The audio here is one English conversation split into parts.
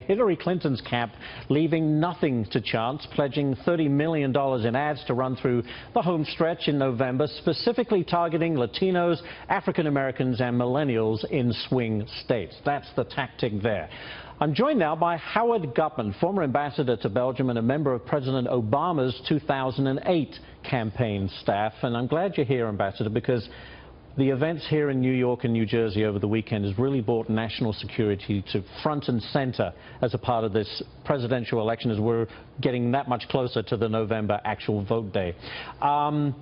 Hillary Clinton's camp leaving nothing to chance, pledging $30 million in ads to run through the home stretch in November, specifically targeting Latinos, African Americans and millennials in swing states. That's the tactic there. I'm joined now by Howard Gutman, former ambassador to Belgium and a member of President Obama's 2008 campaign staff. And I'm glad you're here, Ambassador, because the events here in New York and New Jersey over the weekend has really brought national security to front and center as a part of this presidential election as we're getting that much closer to the November actual vote day. Are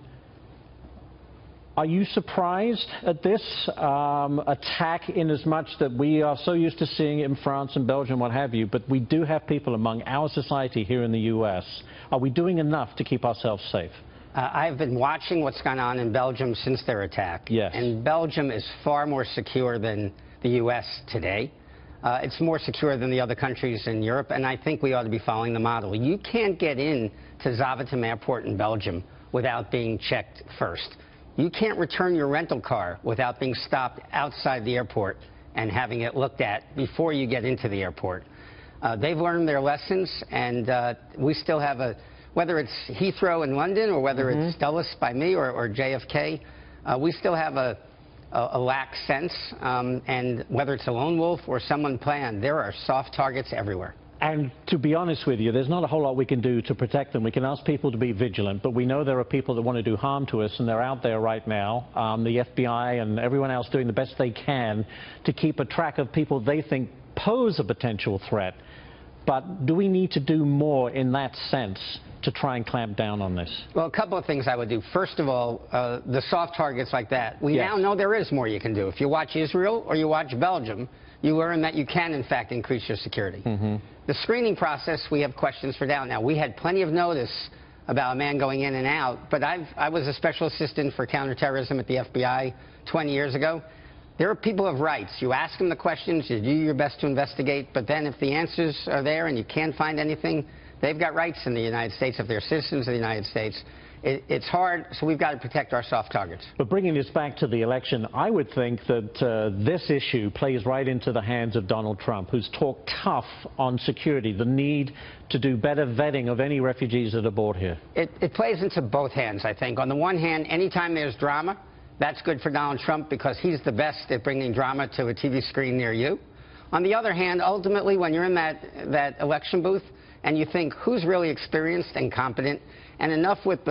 you surprised at this attack in as much that we are so used to seeing it in France and Belgium, what have you, but we do have people among our society here in the U.S. Are we doing enough to keep ourselves safe? I've been watching what's gone on in Belgium since their attack. Yes. And Belgium is far more secure than the U.S. today. It's more secure than the other countries in Europe, and I think we ought to be following the model. You can't get in to Zaventem Airport in Belgium without being checked first. You can't return your rental car without being stopped outside the airport and having it looked at before you get into the airport. They've learned their lessons, and we still have whether it's Heathrow in London or whether it's Dulles by me or JFK, we still have a lax sense, and whether it's a lone wolf or someone planned, there are soft targets everywhere. And to be honest with you, there's not a whole lot we can do to protect them. We can ask people to be vigilant, but we know there are people that want to do harm to us, and they're out there right now. The FBI and everyone else doing the best they can to keep a track of people they think pose a potential threat. But do we need to do more in that sense to try and clamp down on this? Well, a couple of things I would do. First of all, the soft targets like that, we now know there is more you can do. If you watch Israel or you watch Belgium, you learn that you can, in fact, increase your security. The screening process, we have questions for doubt. Now, we had plenty of notice about a man going in and out, but I was a special assistant for counterterrorism at the FBI 20 years ago. There are people of rights. You ask them the questions, you do your best to investigate, but then if the answers are there and you can't find anything, they've got rights in the United States if they're citizens of the United States. It's hard, so we've got to protect our soft targets. But bringing this back to the election, I would think that this issue plays right into the hands of Donald Trump, who's talked tough on security, the need to do better vetting of any refugees that are brought here. It plays into both hands, I think. On the one hand, anytime there's drama, that's good for Donald Trump because he's the best at bringing drama to a TV screen near you. On the other hand, ultimately, when you're in that election booth and you think, who's really experienced and competent, and enough with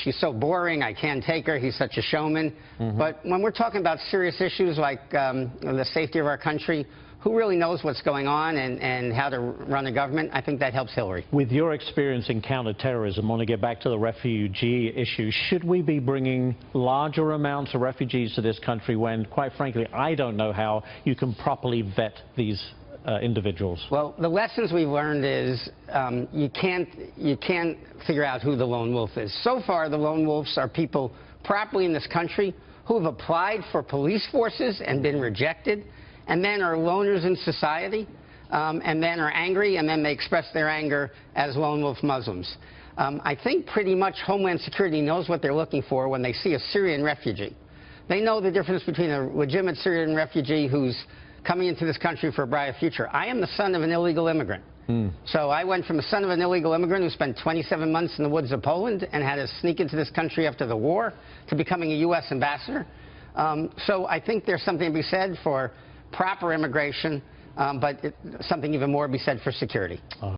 she's so boring, I can't take her, he's such a showman. But when we're talking about serious issues like the safety of our country, who really knows what's going on and how to run a government? I think that helps Hillary. With your experience in counterterrorism, I want to get back to the refugee issue. Should we be bringing larger amounts of refugees to this country when, quite frankly, I don't know how you can properly vet these individuals? Well, the lessons we've learned is you can't figure out who the lone wolf is. So far, the lone wolves are people properly in this country who have applied for police forces and been rejected, and then are loners in society, and then are angry, and then they express their anger as lone wolf Muslims. I think pretty much Homeland Security knows what they're looking for when they see a Syrian refugee. They know the difference between a legitimate Syrian refugee who's coming into this country for a brighter future. I am the son of an illegal immigrant. So I went from a son of an illegal immigrant who spent 27 months in the woods of Poland and had to sneak into this country after the war to becoming a U.S. ambassador. So I think there's something to be said for proper immigration, but something even more to be said for security.